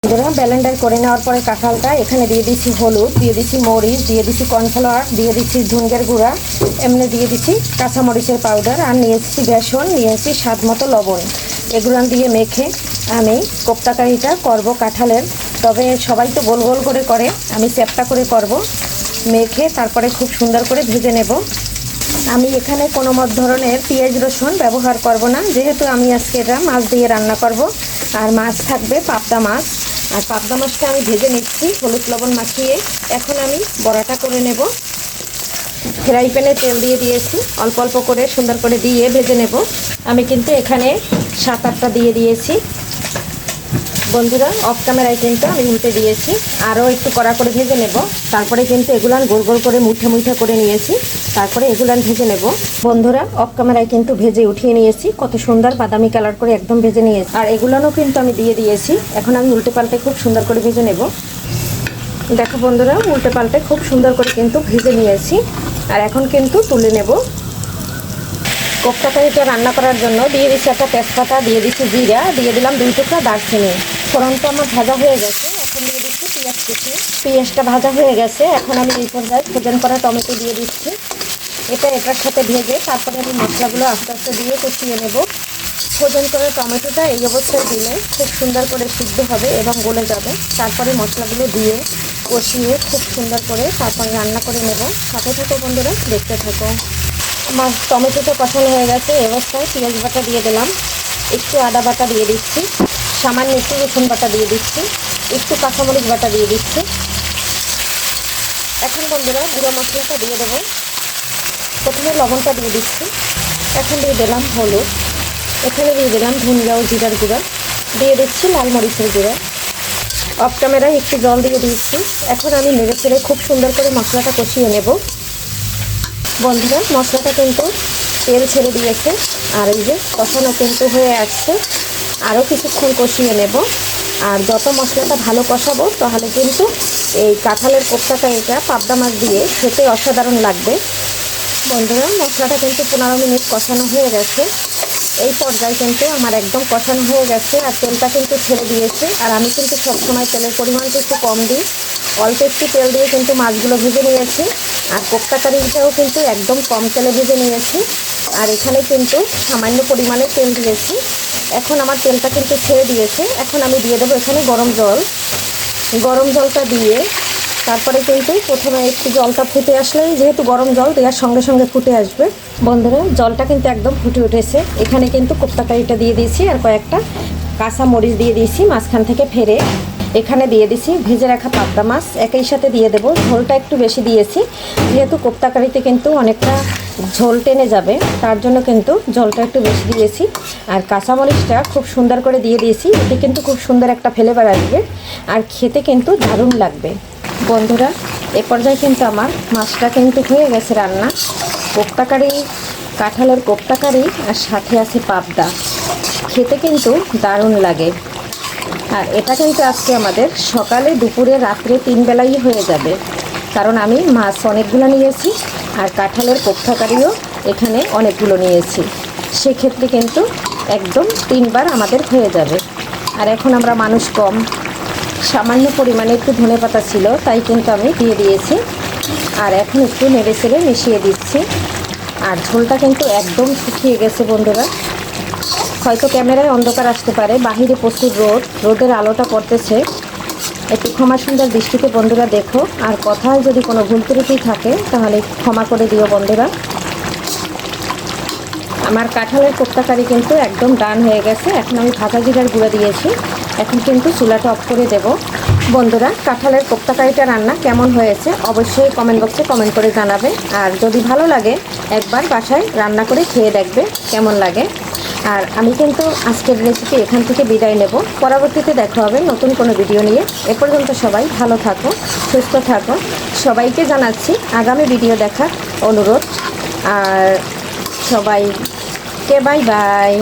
বন্ধুরা ব্লেন্ডার করে নেওয়ার পরে কাঁঠালটা এখানে দিয়ে দিচ্ছি হলুদ, দিয়ে দিচ্ছি মরিচ, দিয়ে দিচ্ছি কর্নফ্লাওয়ার, দিয়ে দিচ্ছি ধনিয়ার গুঁড়া, এমনি দিয়ে দিচ্ছি কাঁচামরিচের পাউডার, আর নিয়েছি বেসন, নিয়েছি স্বাদ মতো লবণ। এগুলো দিয়ে মেখে আমি কোপ্তা কারিটা করবো কাঁঠালের। তবে সবাই তো গোল গোল করে আমি চ্যাপ্টা করে করব। মেখে তারপরে খুব সুন্দর করে ভেজে নেব। আমি এখানে কোনো ধরনের পেঁয়াজ রসুন ব্যবহার করব না, যেহেতু আমি আজকে এটা মাছ দিয়ে রান্না করব। আর মাছ থাকবে পাবদা মাছ, আর পাবদা মাছটা আমি ভেজে নিচ্ছি হলুদ লবণ মাখিয়ে। এখন আমি বড়াটা করে নেব। ফ্রাই প্যানে তেল দিয়ে দিয়েছি, অল্প অল্প করে সুন্দর করে দিয়ে ভেজে নেব। আমি কিন্তু এখানে 7-8টা দিয়ে দিয়েছি। বন্ধুরা অফ ক্যামেরায় কিন্তু আমি উল্টে দিয়েছি, আরও একটু কড়া করে ভেজে নেব। তারপরে কিন্তু এগুলান গোল গোল করে মুঠা করে নিয়েছি, তারপরে এগুলান ভেজে নেব। বন্ধুরা অফ ক্যামেরায় কিন্তু ভেজে উঠিয়ে নিয়েছি, কত সুন্দর বাদামি কালার করে একদম ভেজে নিয়েছি। আর এগুলানও কিন্তু আমি দিয়ে দিয়েছি। এখন আমি উল্টে পাল্টে খুব সুন্দর করে ভেজে নেব। দেখো বন্ধুরা উল্টে পাল্টে খুব সুন্দর করে কিন্তু ভেজে নিয়েছি। আর এখন কিন্তু তুলে নেব। কোপ্তা কারিটা রান্না করার জন্য দিয়ে দিচ্ছি একটা তেজপাতা, দিয়ে দিচ্ছি জিরা, দিয়ে দিলাম 2 টুকরা দারচিনি। ফোড়নটা আমার ভাজা হয়ে গেছে, এখন দিয়ে দিচ্ছি পেঁয়াজ কুচি। পেঁয়াজটা ভাজা হয়ে গেছে, এখন আমি এই পর্যায়ে ফ্রোজেন করা টমেটো দিয়ে দিচ্ছি। এটার সাথে ভেজে তারপরে আমি মশলাগুলো আস্তে আস্তে দিয়ে কষিয়ে নেব। ফ্রোজেন করা টমেটোটা এই অবস্থায় দিলে খুব সুন্দর করে সিদ্ধ হবে এবং গলে যাবে। তারপরে মশলাগুলো দিয়ে কষিয়ে খুব সুন্দর করে তারপরে রান্না করে নেব। সাথে থাকো বন্ধুরা, দেখতে থাকো। আমার টমেটোটা কষানো হয়ে গেছে, এই অবস্থায় পেঁয়াজ বাটা দিয়ে দিলাম, একটু আদা বাটা দিয়ে দিচ্ছি, সামান্য একটু রসুন বাটা দিয়ে দিচ্ছি, একটু কাঁচামরিচ বাটা দিয়ে দিচ্ছি। এখন বন্ধুরা গুঁড়ো মশলাটা দিয়ে দেবো। প্রথমে লবণটা দিয়ে দিচ্ছি, এখন দিয়ে দিলাম হলুদ, এখানে দিয়ে দিলাম ধনিয়া ও জিরার গুঁড়া, দিয়ে দিচ্ছি লাল মরিচের গুঁড়া। অফ ক্যামেরায় একটু জল দিয়ে দিচ্ছি। এখন আমি নেড়ে চেড়ে খুব সুন্দর করে মশলাটা কষিয়ে নেব। বন্ধুরা মশলাটা কিন্তু তেল ছেড়ে দিয়েছে, আর এই যে কষানো কিন্তু হয়ে আসছে। আরও কিছুক্ষণ কষিয়ে নেব। আর যত মশলাটা ভালো কষাবো তাহলে কিন্তু এই কাঁঠালের কোপ্তা কারিটা পাবদা মাছ দিয়ে খেতে অসাধারণ লাগবে। বন্ধুরা মশলাটা কিন্তু 15 মিনিট কষানো হয়ে গেছে। এই পর্যায়ে কিন্তু আমার একদম কষানো হয়ে গেছে, আর তেলটা কিন্তু ছেড়ে দিয়েছে। আর আমি কিন্তু সবসময় তেলের পরিমাণটা একটু কম দিই, অল্প একটু তেল দিয়ে কিন্তু মাছগুলো ভেজে নিয়েছি। আর কোপ্তা কারিটাও কিন্তু একদম কম তেলে ভেজে নিয়েছি। আর এখানে কিন্তু সামান্য পরিমাণে তেল দিয়েছি। এখন আমার তেলটা কিন্তু ছেড়ে দিয়েছে। এখন আমি দিয়ে দেবো এখানে গরম জল। গরম জলটা দিয়ে তারপরে কিন্তু প্রথমে একটু জলটা ফুটে আসলেই, যেহেতু গরম জল দেওয়ার সঙ্গে সঙ্গে ফুটে আসবে। বন্ধুরা জলটা কিন্তু একদম ফুটে উঠেছে। এখানে কিন্তু কোপ্তা কারিটা দিয়ে দিয়েছি, আর কয়েকটা কাঁচা মরিচ দিয়ে দিয়েছি মাঝখান থেকে ফেরে। এখানে দিয়ে দিছি ভেজে রাখা পাবদা মাছ, একই সাথে দিয়ে দেবো। ঝোলটা একটু বেশি দিয়েছি, যেহেতু কোপ্তা কারিতে কিন্তু অনেকটা ঝোল টেনে যাবে, তার জন্য কিন্তু জলটা একটু বেশি দিয়েছি। আর কাঁচামরিচটা খুব সুন্দর করে দিয়ে দিয়েছি, এতে কিন্তু খুব সুন্দর একটা ফ্লেভার আসবে, আর খেতে কিন্তু দারুণ লাগবে। বন্ধুরা এ পর্যায়ে কিন্তু আমার মাছটা কিন্তু হয়ে গেছে রান্না। কোপ্তা কারি, কাঁঠালের কোপ্তা কারি, আর সাথে আছে পাবদা, খেতে কিন্তু দারুণ লাগে। আর এটা কিন্তু আজকে আমাদের সকালে, দুপুরে, রাত্রে 3 বেলাই হয়ে যাবে, কারণ আমি মাছ অনেকগুলো নিয়েছি আর কাঁঠালের কোপ্তা কারিও এখানে অনেকগুলো নিয়েছি। সেক্ষেত্রে কিন্তু একদম 3 বার আমাদের হয়ে যাবে। আর এখন আমরা মানুষ কম, সামান্য পরিমাণে একটু ধনেপাতা ছিল, তাই কিন্তু আমি দিয়ে দিয়েছি। আর এখন একটু নেড়ে চেড়ে মিশিয়ে দিচ্ছি। আর ঝোলটা কিন্তু একদম শুকিয়ে গেছে বন্ধুরা। হয়তো ক্যামেরায় অন্ধকার আসতে পারে, বাহিরে প্রচুর রোদের আলোটা পড়তেছে। একটু ক্ষমা সুন্দর দৃষ্টিতে বন্ধুরা দেখো। আর কথায় যদি কোনো ভুল ত্রুটি থাকে তাহলে ক্ষমা করে দিও বন্ধুরা। আমার কাঁঠালের কোপ্তা কারি কিন্তু একদম ডান হয়ে গেছে। এখন আমি ভাজা জিরার গুঁড়া দিয়েছি। এখন কিন্তু চুলাটা অফ করে দেব। বন্ধুরা কাঁঠালের কোপ্তা কারিটা রান্না কেমন হয়েছে অবশ্যই কমেন্ট বক্সে কমেন্ট করে জানাবে। আর যদি ভালো লাগে একবার বাসায় রান্না করে খেয়ে দেখবে কেমন লাগে। আর আমি কিন্তু আজকের রেসিপি এখান থেকে বিদায় নেব। পরবর্তীতে দেখা হবে নতুন কোনো ভিডিও নিয়ে। এ পর্যন্ত সবাই ভালো থাকো, সুস্থ থাকো। সবাইকে জানাচ্ছি আগামী ভিডিও দেখার অনুরোধ। আর সবাইকে বাই বাই।